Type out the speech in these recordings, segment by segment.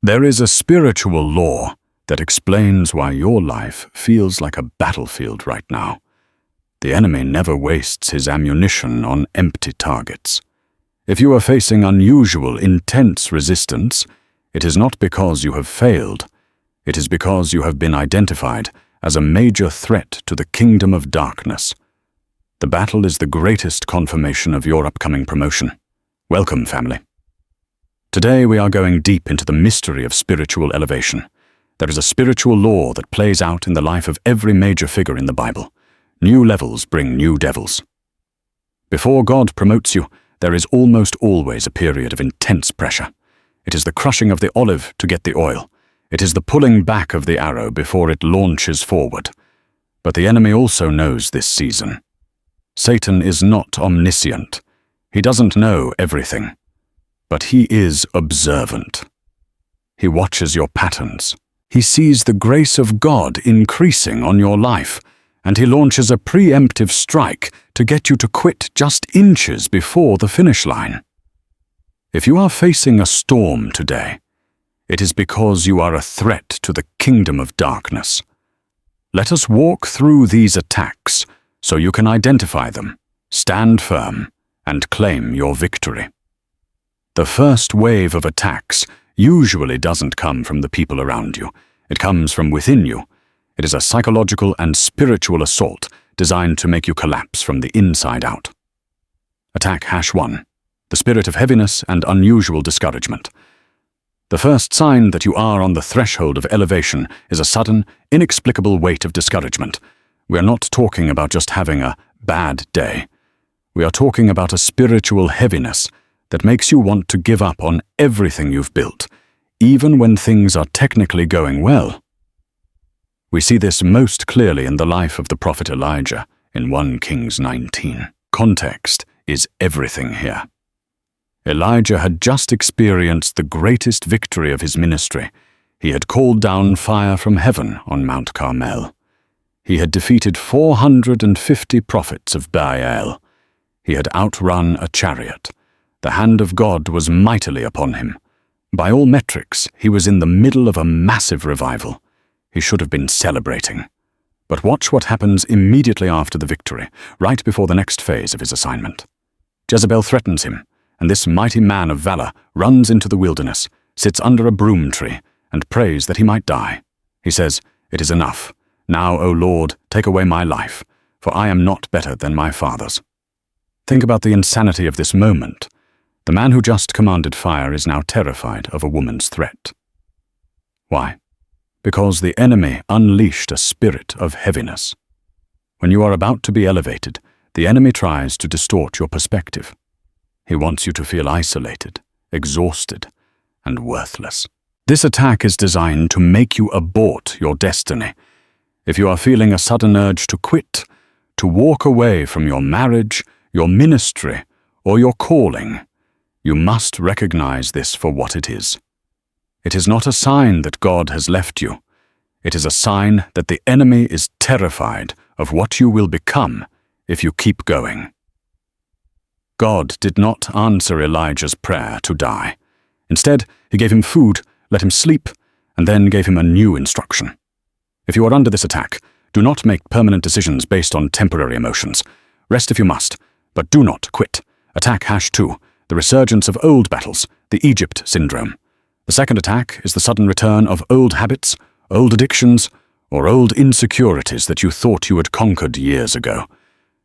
There is a spiritual law that explains why your life feels like a battlefield right now. The enemy never wastes his ammunition on empty targets. If you are facing unusual, intense resistance, it is not because you have failed. It is because you have been identified as a major threat to the kingdom of darkness. The battle is the greatest confirmation of your upcoming promotion. Welcome, family. Today we are going deep into the mystery of spiritual elevation. There is a spiritual law that plays out in the life of every major figure in the Bible. New levels bring new devils. Before God promotes you, there is almost always a period of intense pressure. It is the crushing of the olive to get the oil. It is the pulling back of the arrow before it launches forward. But the enemy also knows this season. Satan is not omniscient. He doesn't know everything. But he is observant. He watches your patterns. He sees the grace of God increasing on your life, and he launches a preemptive strike to get you to quit just inches before the finish line. If you are facing a storm today, it is because you are a threat to the kingdom of darkness. Let us walk through these attacks so you can identify them, stand firm, and claim your victory. The first wave of attacks usually doesn't come from the people around you. It comes from within you. It is a psychological and spiritual assault designed to make you collapse from the inside out. Attack #1. The spirit of heaviness and unusual discouragement. The first sign that you are on the threshold of elevation is a sudden, inexplicable weight of discouragement. We are not talking about just having a bad day. We are talking about a spiritual heaviness that makes you want to give up on everything you've built, even when things are technically going well. We see this most clearly in the life of the prophet Elijah in 1 Kings 19. Context is everything here. Elijah had just experienced the greatest victory of his ministry. He had called down fire from heaven on Mount Carmel. He had defeated 450 prophets of Baal. He had outrun a chariot. The hand of God was mightily upon him. By all metrics, he was in the middle of a massive revival. He should have been celebrating. But watch what happens immediately after the victory, right before the next phase of his assignment. Jezebel threatens him, and this mighty man of valor runs into the wilderness, sits under a broom tree, and prays that he might die. He says, "It is enough. Now, O Lord, take away my life, for I am not better than my fathers." Think about the insanity of this moment. The man who just commanded fire is now terrified of a woman's threat. Why? Because the enemy unleashed a spirit of heaviness. When you are about to be elevated, the enemy tries to distort your perspective. He wants you to feel isolated, exhausted, and worthless. This attack is designed to make you abort your destiny. If you are feeling a sudden urge to quit, to walk away from your marriage, your ministry, or your calling, you must recognize this for what it is. It is not a sign that God has left you. It is a sign that the enemy is terrified of what you will become if you keep going. God did not answer Elijah's prayer to die. Instead, he gave him food, let him sleep, and then gave him a new instruction. If you are under this attack, do not make permanent decisions based on temporary emotions. Rest if you must, but do not quit. Attack #2. The resurgence of old battles, the Egypt syndrome. The second attack is the sudden return of old habits, old addictions, or old insecurities that you thought you had conquered years ago.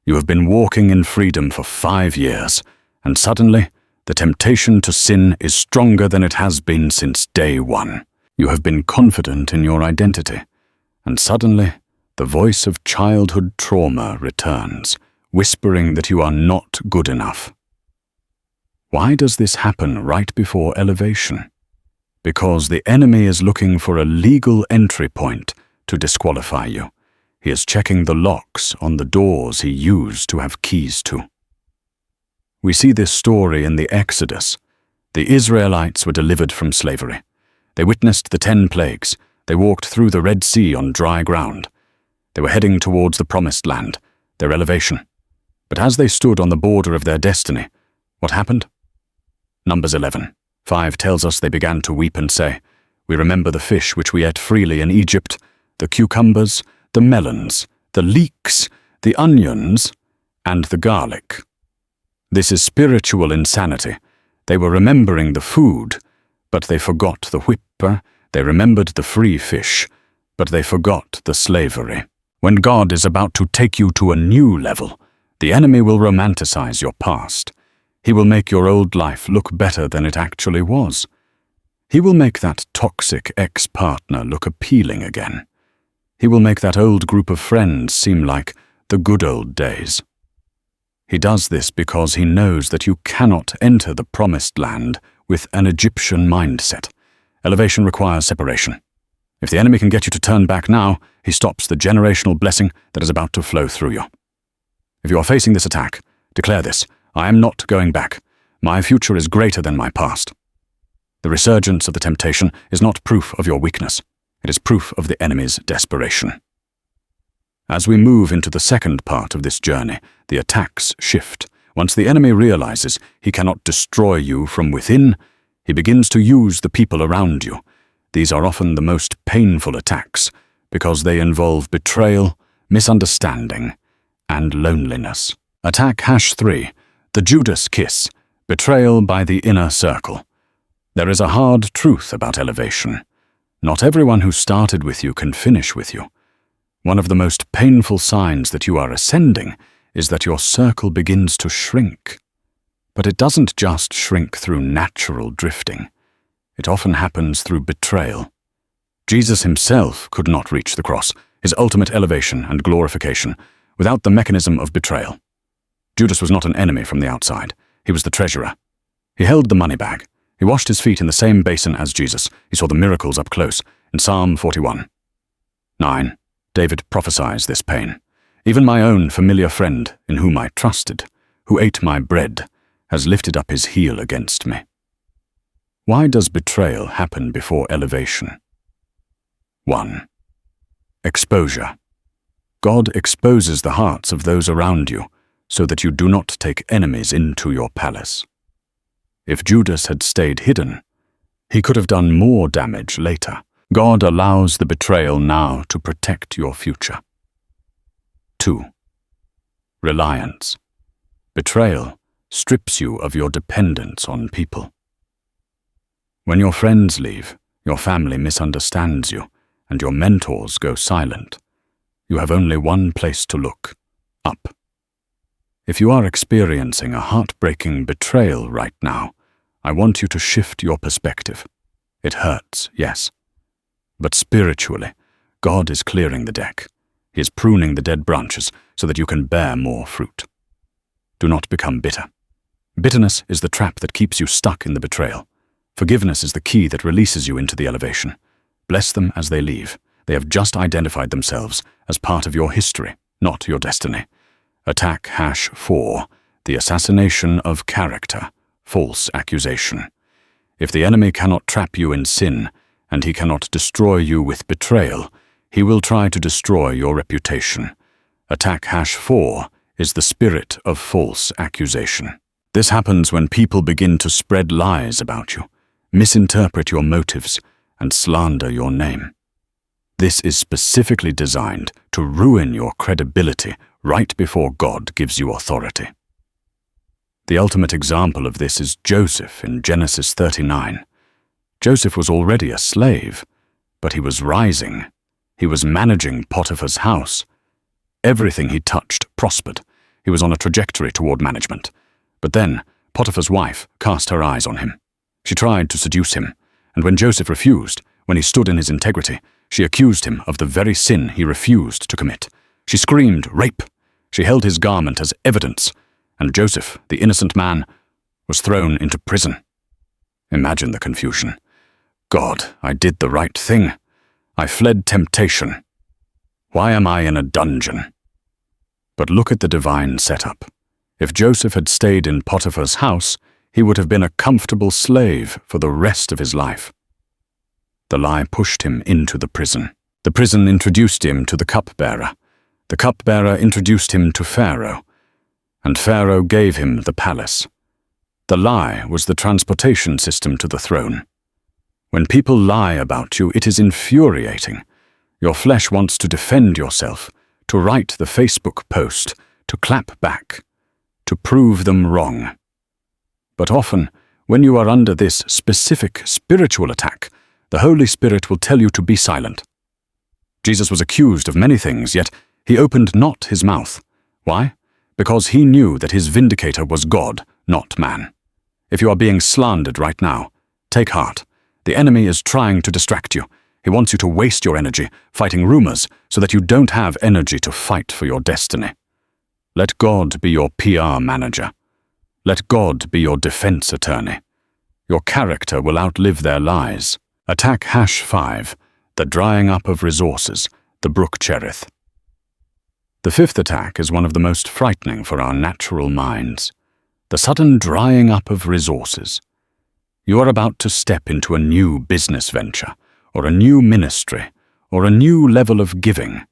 You have been walking in freedom for 5 years, and suddenly, the temptation to sin is stronger than it has been since day one. You have been confident in your identity, and suddenly, the voice of childhood trauma returns, whispering that you are not good enough. Why does this happen right before elevation? Because the enemy is looking for a legal entry point to disqualify you. He is checking the locks on the doors he used to have keys to. We see this story in the Exodus. The Israelites were delivered from slavery. They witnessed the 10 plagues. They walked through the Red Sea on dry ground. They were heading towards the Promised Land, their elevation. But as they stood on the border of their destiny, what happened? Numbers 11:5 tells us they began to weep and say, We remember the fish which we ate freely in Egypt, the cucumbers, the melons, the leeks, the onions, and the garlic. This is spiritual insanity. They were remembering the food, but they forgot the whipper. They remembered the free fish, but they forgot the slavery. When God is about to take you to a new level, the enemy will romanticize your past. He will make your old life look better than it actually was. He will make that toxic ex-partner look appealing again. He will make that old group of friends seem like the good old days. He does this because he knows that you cannot enter the promised land with an Egyptian mindset. Elevation requires separation. If the enemy can get you to turn back now, he stops the generational blessing that is about to flow through you. If you are facing this attack, declare this: I am not going back. My future is greater than my past. The resurgence of the temptation is not proof of your weakness. It is proof of the enemy's desperation. As we move into the second part of this journey, the attacks shift. Once the enemy realizes he cannot destroy you from within, he begins to use the people around you. These are often the most painful attacks because they involve betrayal, misunderstanding, and loneliness. Attack #3, the Judas kiss, betrayal by the inner circle. There is a hard truth about elevation. Not everyone who started with you can finish with you. One of the most painful signs that you are ascending is that your circle begins to shrink. But it doesn't just shrink through natural drifting. It often happens through betrayal. Jesus himself could not reach the cross, his ultimate elevation and glorification, without the mechanism of betrayal. Judas was not an enemy from the outside. He was the treasurer. He held the money bag. He washed his feet in the same basin as Jesus. He saw the miracles up close. In Psalm 41:9, David prophesies this pain. Even my own familiar friend, in whom I trusted, who ate my bread, has lifted up his heel against me. Why does betrayal happen before elevation? 1. Exposure. God exposes the hearts of those around you so that you do not take enemies into your palace. If Judas had stayed hidden, he could have done more damage later. God allows the betrayal now to protect your future. 2. Reliance. Betrayal strips you of your dependence on people. When your friends leave, your family misunderstands you, and your mentors go silent, you have only one place to look: up. If you are experiencing a heartbreaking betrayal right now, I want you to shift your perspective. It hurts, yes. But spiritually, God is clearing the deck. He is pruning the dead branches so that you can bear more fruit. Do not become bitter. Bitterness is the trap that keeps you stuck in the betrayal. Forgiveness is the key that releases you into the elevation. Bless them as they leave. They have just identified themselves as part of your history, not your destiny. Attack #4, the assassination of character, false accusation. If the enemy cannot trap you in sin, and he cannot destroy you with betrayal, he will try to destroy your reputation. Attack #4 is the spirit of false accusation. This happens when people begin to spread lies about you, misinterpret your motives, and slander your name. This is specifically designed to ruin your credibility right before God gives you authority. The ultimate example of this is Joseph in Genesis 39. Joseph was already a slave, but he was rising. He was managing Potiphar's house. Everything he touched prospered. He was on a trajectory toward management. But then Potiphar's wife cast her eyes on him. She tried to seduce him, and when Joseph refused, when he stood in his integrity, she accused him of the very sin he refused to commit. She screamed, "Rape!" She held his garment as evidence, and Joseph, the innocent man, was thrown into prison. Imagine the confusion. God, I did the right thing. I fled temptation. Why am I in a dungeon? But look at the divine setup. If Joseph had stayed in Potiphar's house, he would have been a comfortable slave for the rest of his life. The lie pushed him into the prison. The prison introduced him to the cupbearer. The cupbearer introduced him to Pharaoh, and Pharaoh gave him the palace. The lie was the transportation system to the throne. When people lie about you, it is infuriating. Your flesh wants to defend yourself, to write the Facebook post, to clap back, to prove them wrong. But often, when you are under this specific spiritual attack, the Holy Spirit will tell you to be silent. Jesus was accused of many things, yet he opened not his mouth. Why? Because he knew that his vindicator was God, not man. If you are being slandered right now, take heart. The enemy is trying to distract you. He wants you to waste your energy fighting rumors so that you don't have energy to fight for your destiny. Let God be your PR manager. Let God be your defense attorney. Your character will outlive their lies. Attack #5, the drying up of resources, the brook Cherith. The fifth attack is one of the most frightening for our natural minds. The sudden drying up of resources. You are about to step into a new business venture, or a new ministry, or a new level of giving,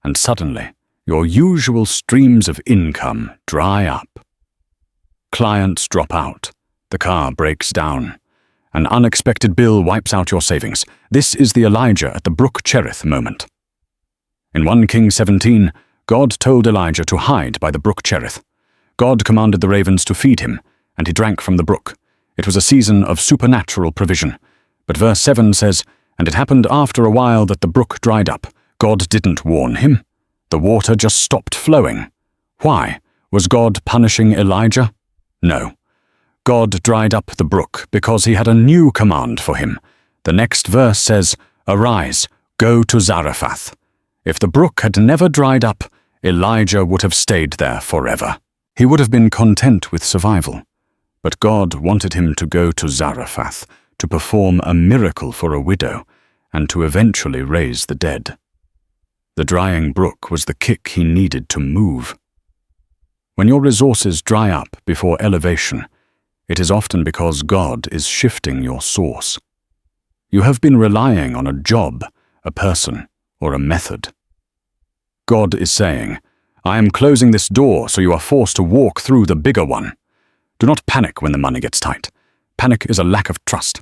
and suddenly your usual streams of income dry up. Clients drop out, the car breaks down, an unexpected bill wipes out your savings. This is the Elijah at the brook Cherith moment. In 1 Kings 17, God told Elijah to hide by the brook Cherith. God commanded the ravens to feed him, and he drank from the brook. It was a season of supernatural provision. But verse 7 says, "And it happened after a while that the brook dried up. God didn't warn him. The water just stopped flowing." Why? Was God punishing Elijah? No. God dried up the brook because he had a new command for him. The next verse says, "Arise, go to Zarephath." If the brook had never dried up, Elijah would have stayed there forever. He would have been content with survival. But God wanted him to go to Zarephath to perform a miracle for a widow and to eventually raise the dead. The drying brook was the kick he needed to move. When your resources dry up before elevation, it is often because God is shifting your source. You have been relying on a job, a person, or a method. God is saying, "I am closing this door so you are forced to walk through the bigger one." Do not panic when the money gets tight. Panic is a lack of trust.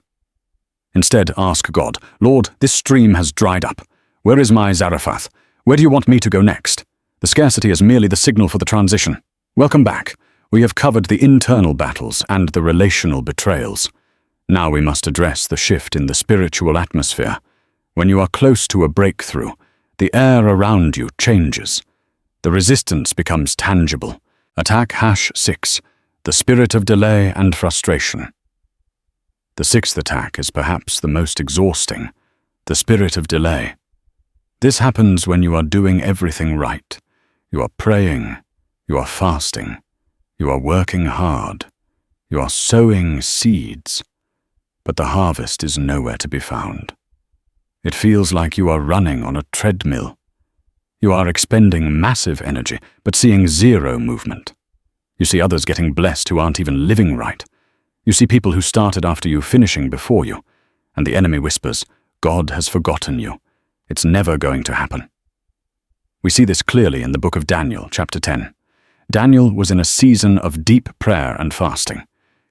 Instead, ask God, "Lord, this stream has dried up. Where is my Zarephath? Where do you want me to go next?" The scarcity is merely the signal for the transition. Welcome back. We have covered the internal battles and the relational betrayals. Now we must address the shift in the spiritual atmosphere. When you are close to a breakthrough, the air around you changes. The resistance becomes tangible. Attack #6, the spirit of delay and frustration. The sixth attack is perhaps the most exhausting, the spirit of delay. This happens when you are doing everything right. You are praying, you are fasting, you are working hard, you are sowing seeds, but the harvest is nowhere to be found. It feels like you are running on a treadmill. You are expending massive energy, but seeing zero movement. You see others getting blessed who aren't even living right. You see people who started after you finishing before you, and the enemy whispers, "God has forgotten you. It's never going to happen." We see this clearly in the book of Daniel, chapter 10. Daniel was in a season of deep prayer and fasting.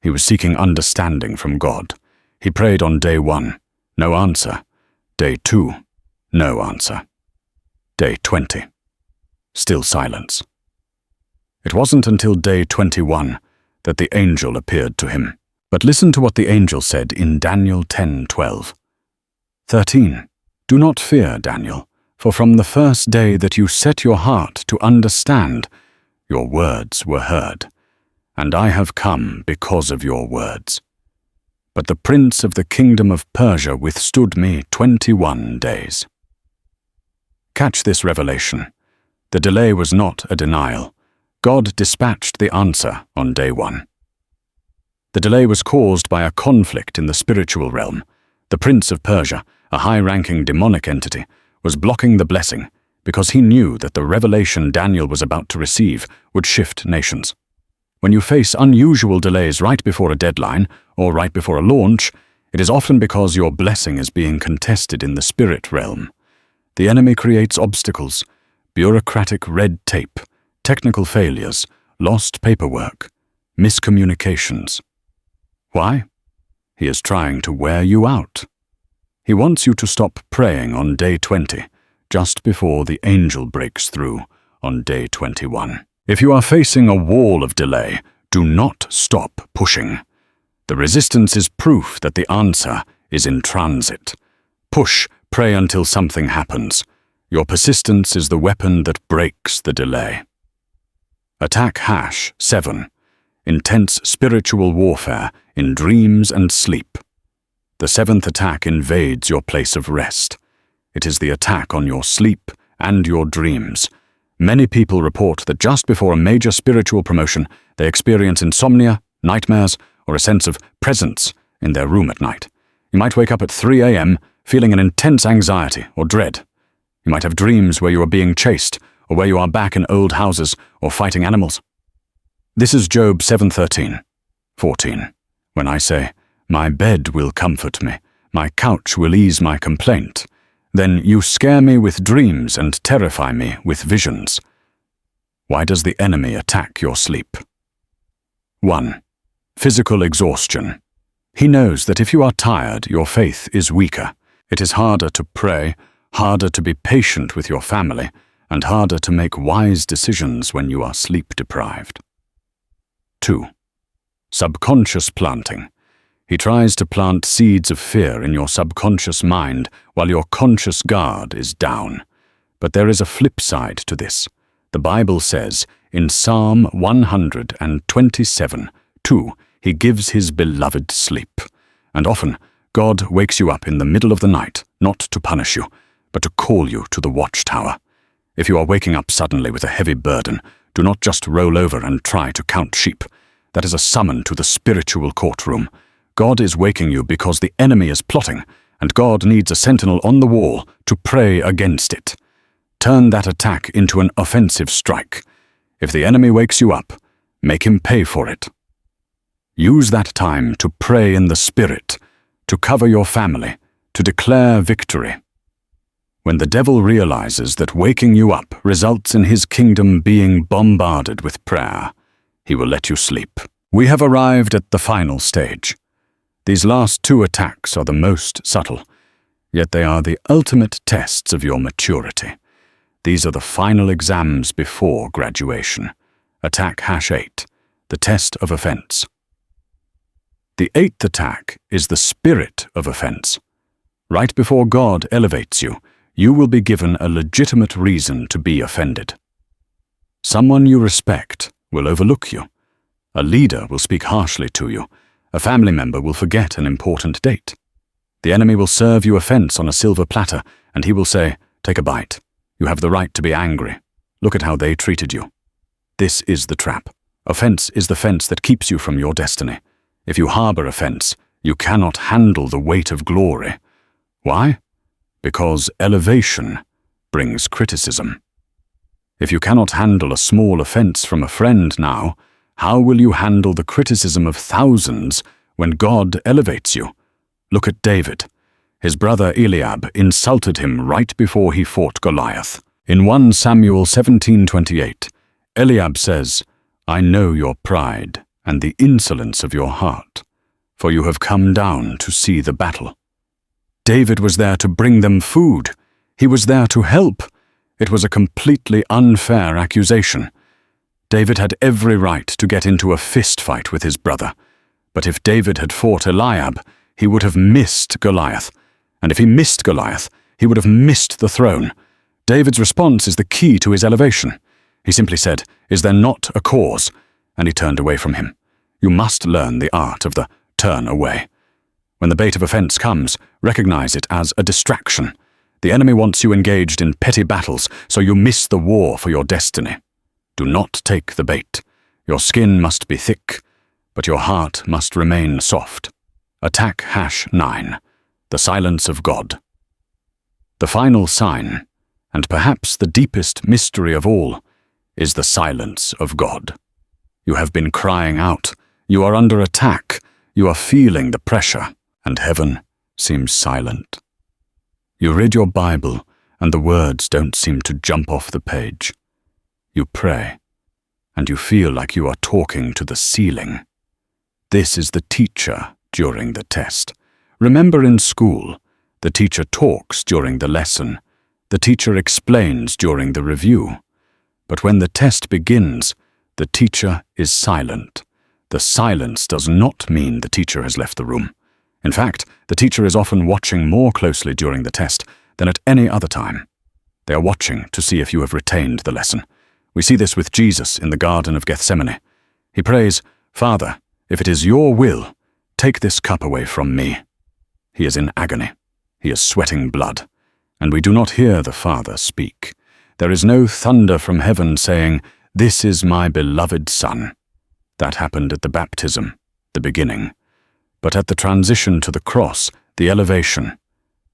He was seeking understanding from God. He prayed on day 1, no answer. Day 2, no answer. Day 20, still silence. It wasn't until day 21 that the angel appeared to him. But listen to what the angel said in Daniel 10:12. 13. Do not fear, Daniel, for from the first day that you set your heart to understand, your words were heard, and I have come because of your words. But the prince of the kingdom of Persia withstood me 21 days. Catch this revelation. The delay was not a denial. God dispatched the answer on day 1. The delay was caused by a conflict in the spiritual realm. The prince of Persia, a high-ranking demonic entity, was blocking the blessing because he knew that the revelation Daniel was about to receive would shift nations. When you face unusual delays right before a deadline or right before a launch, it is often because your blessing is being contested in the spirit realm. The enemy creates obstacles, bureaucratic red tape, technical failures, lost paperwork, miscommunications. Why? He is trying to wear you out. He wants you to stop praying on day 20, just before the angel breaks through on day 21. If you are facing a wall of delay, do not stop pushing. The resistance is proof that the answer is in transit. Push, pray until something happens. Your persistence is the weapon that breaks the delay. Attack #7. Intense spiritual warfare in dreams and sleep. The 7th attack invades your place of rest. It is the attack on your sleep and your dreams. Many people report that just before a major spiritual promotion, they experience insomnia, nightmares, or a sense of presence in their room at night. You might wake up at 3 a.m. feeling an intense anxiety or dread. You might have dreams where you are being chased, or where you are back in old houses or fighting animals. This is Job 7:13-14. When I say, "My bed will comfort me, my couch will ease my complaint," then you scare me with dreams and terrify me with visions. Why does the enemy attack your sleep? 1. Physical exhaustion. He knows that if you are tired, your faith is weaker. It is harder to pray, harder to be patient with your family, and harder to make wise decisions when you are sleep-deprived. 2. Subconscious planting. He tries to plant seeds of fear in your subconscious mind while your conscious guard is down. But there is a flip side to this. The Bible says in Psalm 127:2, He gives His beloved sleep. And often, God wakes you up in the middle of the night, not to punish you, but to call you to the watchtower. If you are waking up suddenly with a heavy burden, do not just roll over and try to count sheep. That is a summon to the spiritual courtroom. God is waking you because the enemy is plotting, and God needs a sentinel on the wall to pray against it. Turn that attack into an offensive strike. If the enemy wakes you up, make him pay for it. Use that time to pray in the Spirit, to cover your family, to declare victory. When the devil realizes that waking you up results in his kingdom being bombarded with prayer, he will let you sleep. We have arrived at the final stage. These last 2 attacks are the most subtle, yet they are the ultimate tests of your maturity. These are the final exams before graduation. Attack #8, the test of offense. The 8th attack is the spirit of offense. Right before God elevates you, you will be given a legitimate reason to be offended. Someone you respect will overlook you. A leader will speak harshly to you. A family member will forget an important date. The enemy will serve you offense on a silver platter, and he will say, "Take a bite. You have the right to be angry. Look at how they treated you." This is the trap. Offense is the fence that keeps you from your destiny. If you harbor offense, you cannot handle the weight of glory. Why? Because elevation brings criticism. If you cannot handle a small offense from a friend now, how will you handle the criticism of thousands when God elevates you? Look at David. His brother Eliab insulted him right before he fought Goliath. In 1 Samuel 17:28, Eliab says, "I know your pride and the insolence of your heart, for you have come down to see the battle." David was there to bring them food. He was there to help. It was a completely unfair accusation. David had every right to get into a fist fight with his brother. But if David had fought Eliab, he would have missed Goliath. And if he missed Goliath, he would have missed the throne. David's response is the key to his elevation. He simply said, "Is there not a cause?" And he turned away from him. You must learn the art of the turn away. When the bait of offense comes, recognize it as a distraction. The enemy wants you engaged in petty battles, so you miss the war for your destiny. Do not take the bait. Your skin must be thick, but your heart must remain soft. Attack #9, the silence of God. The final sign, and perhaps the deepest mystery of all, is the silence of God. You have been crying out. You are under attack. You are feeling the pressure, and heaven seems silent. You read your Bible, and the words don't seem to jump off the page. You pray, and you feel like you are talking to the ceiling. This is the teacher during the test. Remember in school, The teacher talks during the lesson. The teacher explains during the review. But when the test begins, the teacher is silent. The silence does not mean the teacher has left the room. In fact, the teacher is often watching more closely during the test than at any other time. They are watching to see if you have retained the lesson. We see this with Jesus in the Garden of Gethsemane. He prays, "Father, if it is your will, take this cup away from me." He is in agony. He is sweating blood. And we do not hear the Father speak. There is no thunder from heaven saying, "This is my beloved Son." That happened at the baptism, the beginning. But at the transition to the cross, the elevation,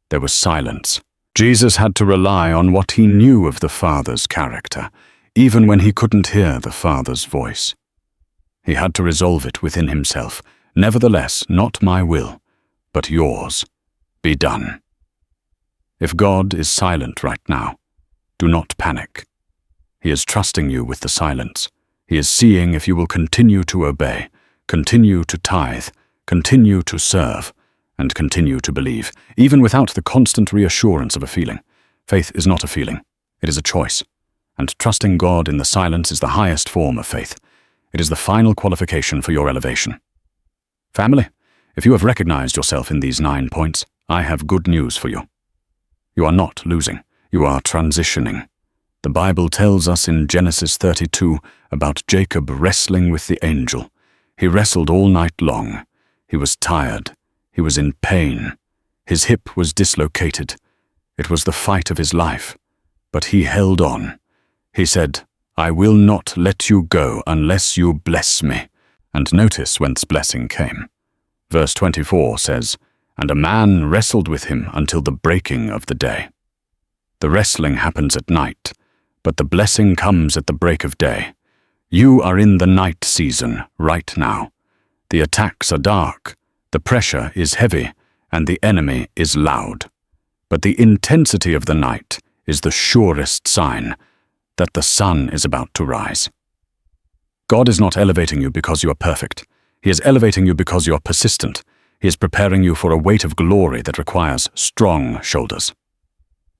there was silence. Jesus had to rely on what he knew of the Father's character, even when he couldn't hear the Father's voice. He had to resolve it within himself. "Nevertheless, not my will, but yours, be done." If God is silent right now, do not panic. He is trusting you with the silence. He is seeing if you will continue to obey, continue to tithe, continue to serve, and continue to believe, even without the constant reassurance of a feeling. Faith is not a feeling. It is a choice. And trusting God in the silence is the highest form of faith. It is the final qualification for your elevation. Family, if you have recognized yourself in these 9 points, I have good news for you. You are not losing. You are transitioning. The Bible tells us in Genesis 32 about Jacob wrestling with the angel. He wrestled all night long. He was tired. He was in pain. His hip was dislocated. It was the fight of his life. But he held on. He said, "I will not let you go unless you bless me." And notice whence blessing came. Verse 24 says, "And a man wrestled with him until the breaking of the day." The wrestling happens at night, but the blessing comes at the break of day. You are in the night season right now. The attacks are dark, the pressure is heavy, and the enemy is loud. But the intensity of the night is the surest sign that the sun is about to rise. God is not elevating you because you are perfect. He is elevating you because you are persistent. He is preparing you for a weight of glory that requires strong shoulders.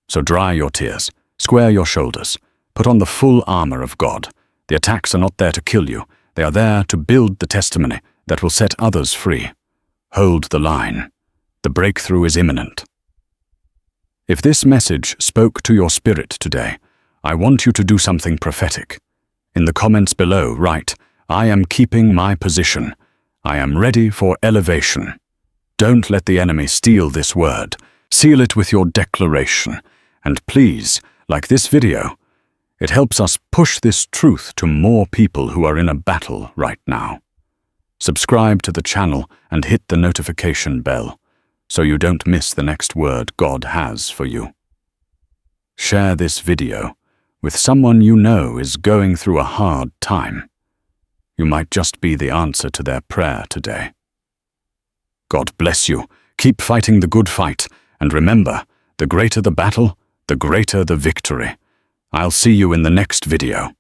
So dry your tears, square your shoulders, put on the full armor of God. The attacks are not there to kill you. They are there to build the testimony that will set others free. Hold the line. The breakthrough is imminent. If this message spoke to your spirit today, I want you to do something prophetic. In the comments below, write, "I am keeping my position. I am ready for elevation." Don't let the enemy steal this word. Seal it with your declaration. And please, like this video, it helps us push this truth to more people who are in a battle right now. Subscribe to the channel and hit the notification bell so you don't miss the next word God has for you. Share this video with someone you know is going through a hard time. You might just be the answer to their prayer today. God bless you. Keep fighting the good fight. And remember, the greater the battle, the greater the victory. I'll see you in the next video.